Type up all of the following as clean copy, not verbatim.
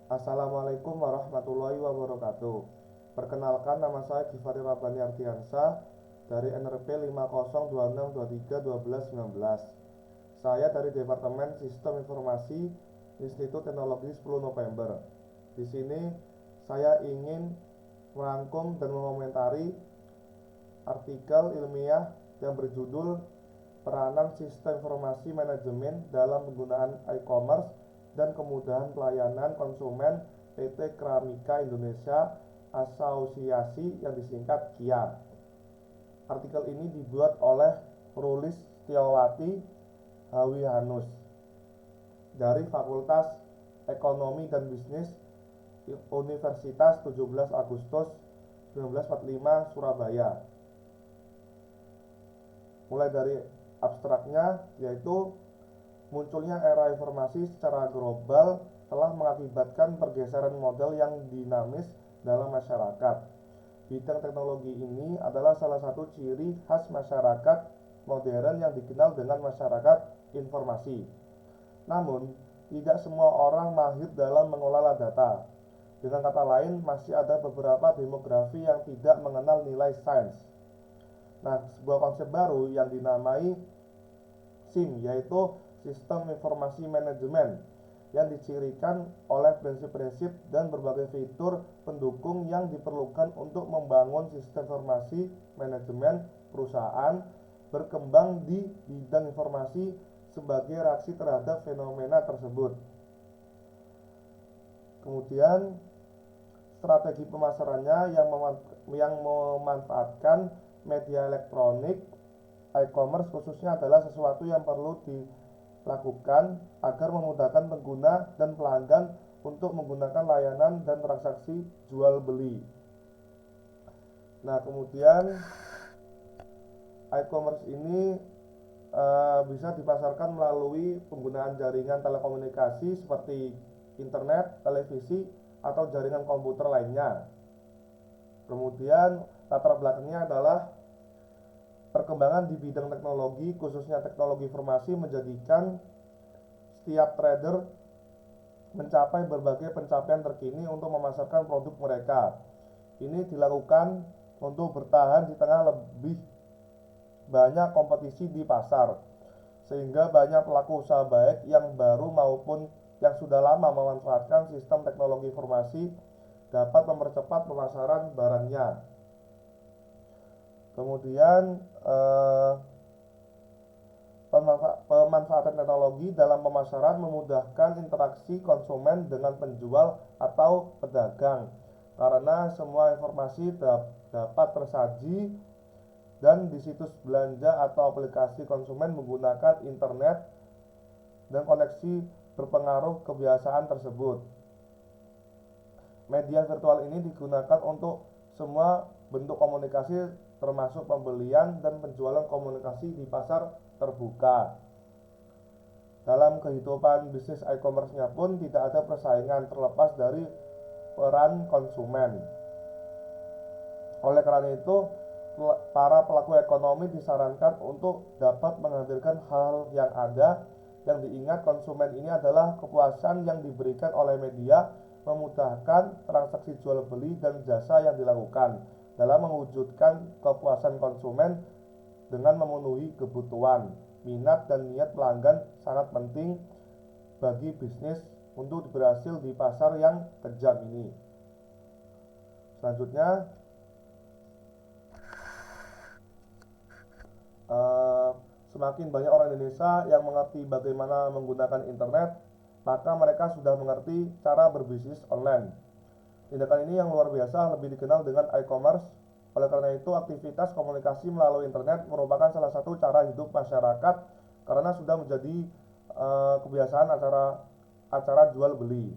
Assalamualaikum warahmatullahi wabarakatuh. Perkenalkan, nama saya Givari Rabbani Ardiansyah dari NRP 5026231219. Saya dari Departemen Sistem Informasi Institut Teknologi 10 November. Di sini saya ingin merangkum dan mengomentari artikel ilmiah yang berjudul Peranan Sistem Informasi Manajemen dalam Penggunaan e-commerce dan Kemudahan Pelayanan Konsumen PT Kramika Indonesia Asosiasi yang disingkat KIAR. Artikel ini dibuat oleh Rulis Setiawati Hawihanus dari Fakultas Ekonomi dan Bisnis Universitas 17 Agustus 1945 Surabaya. Mulai dari abstraknya, yaitu munculnya era informasi secara global telah mengakibatkan pergeseran model yang dinamis dalam masyarakat. Bidang teknologi ini adalah salah satu ciri khas masyarakat modern yang dikenal dengan masyarakat informasi. Namun, tidak semua orang mahir dalam mengelola data. Dengan kata lain, masih ada beberapa demografi yang tidak mengenal nilai sains. Nah, sebuah konsep baru yang dinamai SIM, yaitu Sistem Informasi Manajemen, yang dicirikan oleh prinsip-prinsip dan berbagai fitur pendukung yang diperlukan untuk membangun sistem informasi manajemen perusahaan berkembang di bidang informasi sebagai reaksi terhadap fenomena tersebut. Kemudian, strategi pemasarannya yang memanfaatkan media elektronik, e-commerce khususnya adalah sesuatu yang perlu dilakukan agar memudahkan pengguna dan pelanggan untuk menggunakan layanan dan transaksi jual beli. Nah, kemudian e-commerce ini bisa dipasarkan melalui penggunaan jaringan telekomunikasi seperti internet, televisi, atau jaringan komputer lainnya. Kemudian latar belakangnya adalah perkembangan di bidang teknologi, khususnya teknologi informasi, menjadikan setiap trader mencapai berbagai pencapaian terkini untuk memasarkan produk mereka. Ini dilakukan untuk bertahan di tengah lebih banyak kompetisi di pasar, sehingga banyak pelaku usaha baik yang baru maupun yang sudah lama memanfaatkan sistem teknologi informasi dapat mempercepat pemasaran barangnya. Kemudian pemanfaatan teknologi dalam pemasaran memudahkan interaksi konsumen dengan penjual atau pedagang, karena semua informasi dapat tersaji dan di situs belanja atau aplikasi konsumen menggunakan internet dan koneksi berpengaruh kebiasaan tersebut. Media virtual ini digunakan untuk semua bentuk komunikasi termasuk pembelian dan penjualan komunikasi di pasar terbuka. Dalam kehidupan bisnis e-commerce-nya pun tidak ada persaingan terlepas dari peran konsumen. Oleh karena itu, para pelaku ekonomi disarankan untuk dapat menghadirkan hal yang ada. Yang diingat, konsumen ini adalah kepuasan yang diberikan oleh media, memudahkan transaksi jual beli dan jasa yang dilakukan. Dalam mewujudkan kepuasan konsumen dengan memenuhi kebutuhan, minat, dan niat pelanggan sangat penting bagi bisnis untuk berhasil di pasar yang kejam ini. Selanjutnya, semakin banyak orang Indonesia yang mengerti bagaimana menggunakan internet, maka mereka sudah mengerti cara berbisnis online. Tindakan ini yang luar biasa lebih dikenal dengan e-commerce. Oleh karena itu, aktivitas komunikasi melalui internet merupakan salah satu cara hidup masyarakat karena sudah menjadi kebiasaan acara jual beli.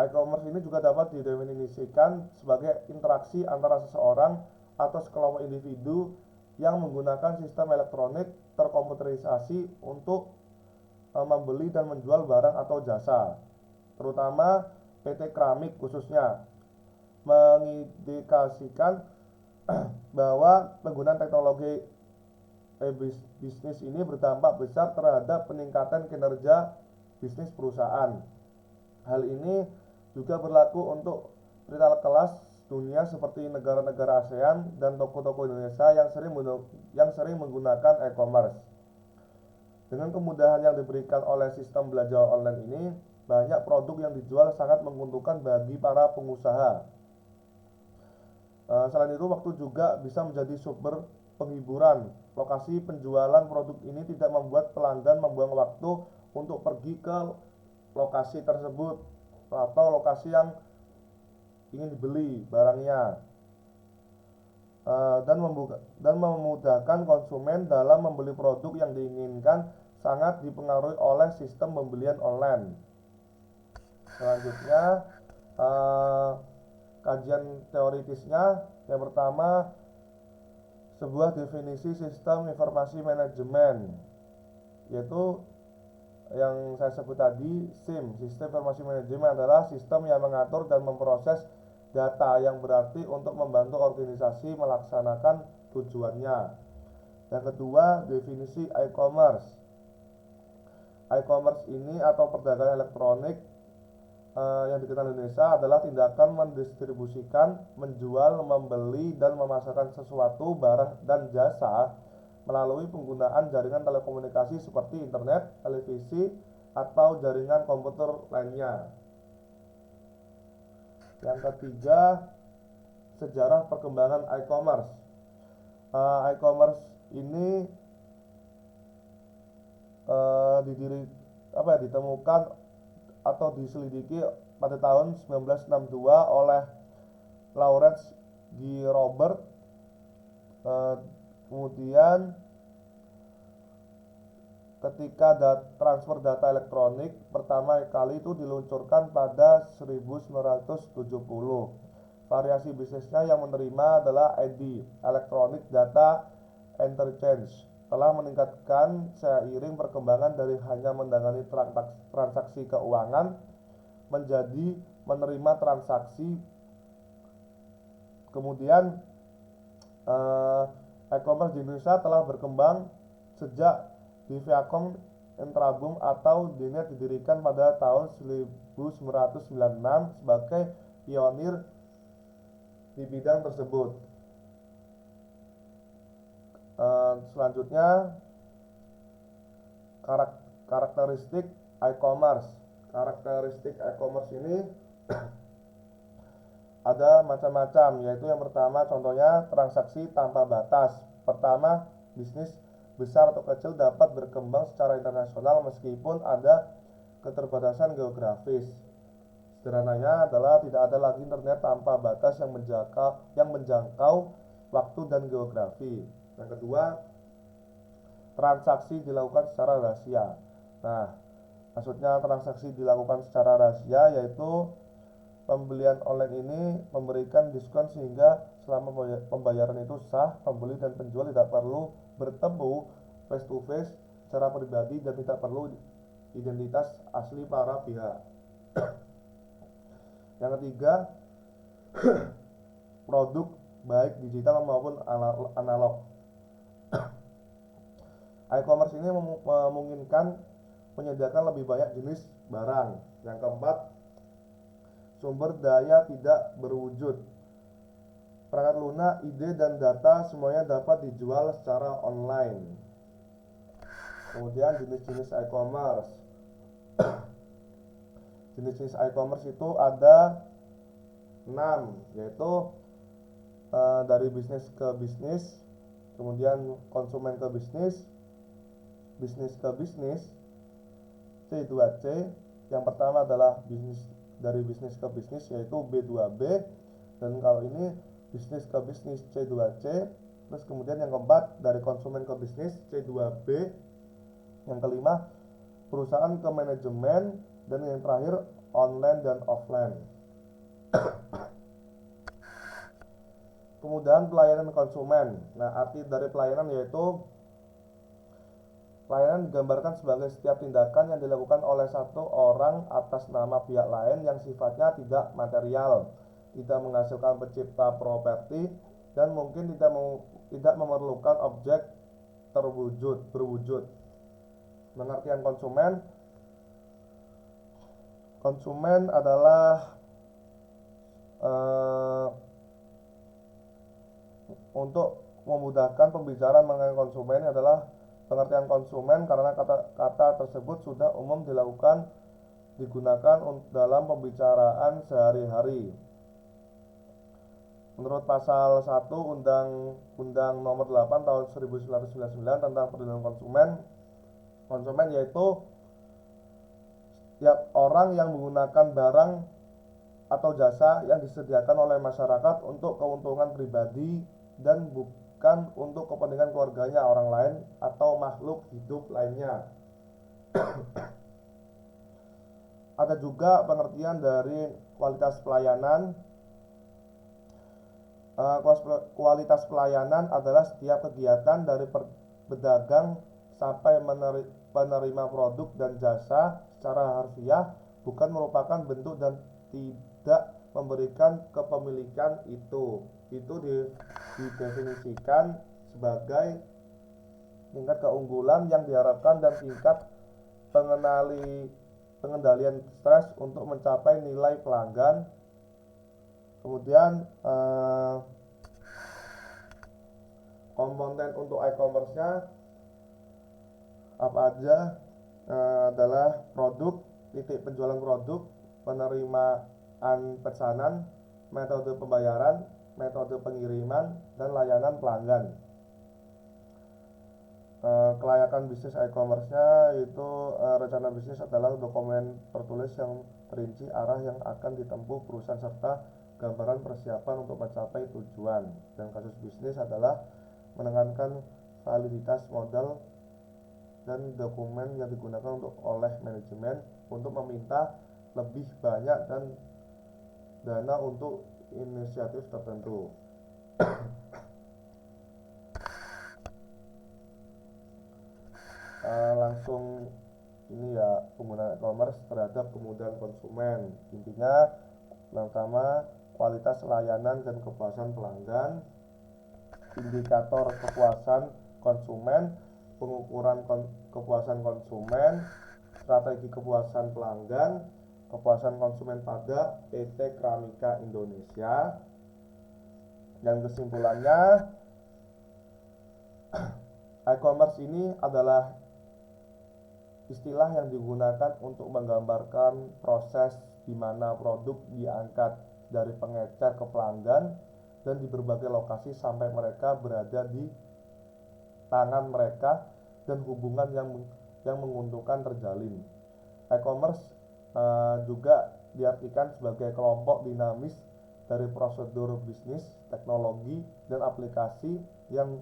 E-commerce ini juga dapat didefinisikan sebagai interaksi antara seseorang atau sekelompok individu yang menggunakan sistem elektronik terkomputerisasi untuk membeli dan menjual barang atau jasa. Terutama PT Kramik khususnya mengindikasikan bahwa penggunaan teknologi bisnis ini berdampak besar terhadap peningkatan kinerja bisnis perusahaan. Hal ini juga berlaku untuk retail kelas dunia seperti negara-negara ASEAN dan toko-toko Indonesia yang sering menggunakan e-commerce. Dengan kemudahan yang diberikan oleh sistem belajar online ini, banyak produk yang dijual sangat menguntungkan bagi para pengusaha. Selain itu, waktu juga bisa menjadi sumber penghiburan. Lokasi penjualan produk ini tidak membuat pelanggan membuang waktu untuk pergi ke lokasi tersebut atau lokasi yang ingin dibeli barangnya, dan memudahkan konsumen dalam membeli produk yang diinginkan sangat dipengaruhi oleh sistem pembelian online. Selanjutnya, kajian teoritisnya. Yang pertama, sebuah definisi sistem informasi manajemen, yaitu yang saya sebut tadi, SIM. Sistem informasi manajemen adalah sistem yang mengatur dan memproses data, yang berarti untuk membantu organisasi melaksanakan tujuannya. Yang kedua, definisi e-commerce. E-commerce ini atau perdagangan elektronik yang dikenal Indonesia adalah tindakan mendistribusikan, menjual, membeli, dan memasarkan sesuatu, barang, dan jasa melalui penggunaan jaringan telekomunikasi seperti internet, televisi, atau jaringan komputer lainnya. Yang ketiga, sejarah perkembangan e-commerce. E-commerce ini ditemukan atau diselidiki pada tahun 1962 oleh Lawrence G. Robert. Kemudian ketika transfer data elektronik pertama kali itu diluncurkan pada 1970. Variasi bisnisnya yang menerima adalah EDI, Electronic Data Interchange, telah meningkatkan seiring perkembangan dari hanya menangani transaksi keuangan menjadi menerima transaksi. Kemudian e-commerce di Indonesia telah berkembang sejak di Viacom Intrabum atau Dinet didirikan pada tahun 1996 sebagai pionir di bidang tersebut. Selanjutnya, karakteristik e-commerce. Karakteristik e-commerce ini ada macam-macam, yaitu yang pertama contohnya transaksi tanpa batas. Pertama, bisnis besar atau kecil dapat berkembang secara internasional meskipun ada keterbatasan geografis. Sederhananya adalah tidak ada lagi internet tanpa batas yang menjangkau waktu dan geografi. Yang kedua, transaksi dilakukan secara rahasia. Nah, maksudnya transaksi dilakukan secara rahasia yaitu pembelian online ini memberikan diskon sehingga selama pembayaran itu sah, pembeli dan penjual tidak perlu bertemu face to face secara pribadi dan tidak perlu identitas asli para pihak. Yang ketiga, produk baik digital maupun analog. E-commerce ini memungkinkan menyediakan lebih banyak jenis barang. Yang keempat, sumber daya tidak berwujud. Perangkat lunak, ide, dan data semuanya dapat dijual secara online. Kemudian jenis-jenis e-commerce. Jenis-jenis e-commerce itu ada 6, yaitu dari bisnis ke bisnis, kemudian konsumen ke bisnis, bisnis ke bisnis, C2C. Yang pertama adalah dari bisnis ke bisnis, yaitu B2B, dan kalau ini bisnis ke bisnis C2C. Terus kemudian yang keempat dari konsumen ke bisnis C2B. Yang kelima perusahaan ke manajemen, dan yang terakhir online dan offline. Kemudahan pelayanan konsumen. Nah, arti dari pelayanan yaitu pelayanan digambarkan sebagai setiap tindakan yang dilakukan oleh satu orang atas nama pihak lain yang sifatnya tidak material, tidak menghasilkan pencipta properti, dan mungkin tidak memerlukan objek berwujud. Pengertian konsumen konsumen adalah eh, untuk memudahkan pembicaraan mengenai konsumen adalah pengertian konsumen karena kata-kata tersebut sudah umum digunakan dalam pembicaraan sehari-hari. Menurut pasal 1 Undang-Undang Nomor 8 Tahun 1999 tentang Perlindungan Konsumen, konsumen yaitu tiap orang yang menggunakan barang atau jasa yang disediakan oleh masyarakat untuk keuntungan pribadi dan bukan untuk kepentingan keluarganya, orang lain, atau makhluk hidup lainnya. Ada juga pengertian dari kualitas pelayanan. Kualitas pelayanan adalah setiap kegiatan dari pedagang sampai penerima produk dan jasa secara harfiah bukan merupakan bentuk dan tidak memberikan kepemilikan itu didefinisikan sebagai tingkat keunggulan yang diharapkan dan tingkat pengendalian stres untuk mencapai nilai pelanggan. Kemudian komponen untuk e-commerce-nya apa aja? Adalah produk, titik penjualan produk, penerimaan pesanan, metode pembayaran, metode pengiriman, dan layanan pelanggan. Kelayakan bisnis e-commerce-nya itu rencana bisnis adalah dokumen tertulis yang terinci arah yang akan ditempuh perusahaan serta gambaran persiapan untuk mencapai tujuan. Dan kasus bisnis adalah menekankan validitas modal dan dokumen yang digunakan oleh manajemen untuk meminta lebih banyak dan dana untuk inisiatif tertentu. Langsung ini ya, penggunaan e-commerce terhadap kemudahan konsumen. Intinya yang pertama, kualitas layanan dan kepuasan pelanggan, indikator kepuasan konsumen, pengukuran kepuasan konsumen, strategi kepuasan pelanggan, kepuasan konsumen pada PT Kramika Indonesia. Dan kesimpulannya, e-commerce ini adalah istilah yang digunakan untuk menggambarkan proses di mana produk diangkat dari pengecer ke pelanggan dan di berbagai lokasi sampai mereka berada di tangan mereka dan hubungan yang menguntungkan terjalin. E-commerce juga diartikan sebagai kelompok dinamis dari prosedur bisnis, teknologi, dan aplikasi yang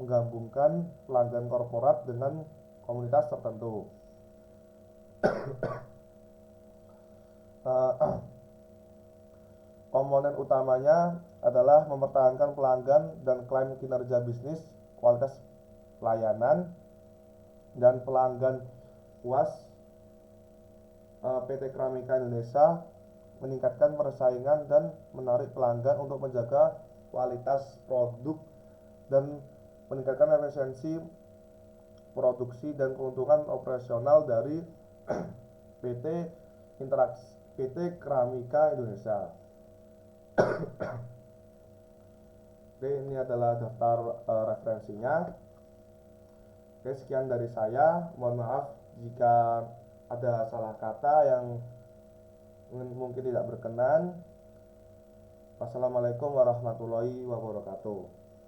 menggabungkan pelanggan korporat dengan komunitas tertentu. Komponen utamanya adalah mempertahankan pelanggan dan klaim kinerja bisnis, kualitas pelayanan, dan pelanggan puas. PT Kramika Indonesia meningkatkan persaingan dan menarik pelanggan untuk menjaga kualitas produk dan meningkatkan efisiensi produksi dan keuntungan operasional dari PT Kramika Indonesia. Oke, ini adalah daftar referensinya. Oke, sekian dari saya. Mohon maaf jika ada salah kata yang mungkin tidak berkenan. Wassalamualaikum warahmatullahi wabarakatuh.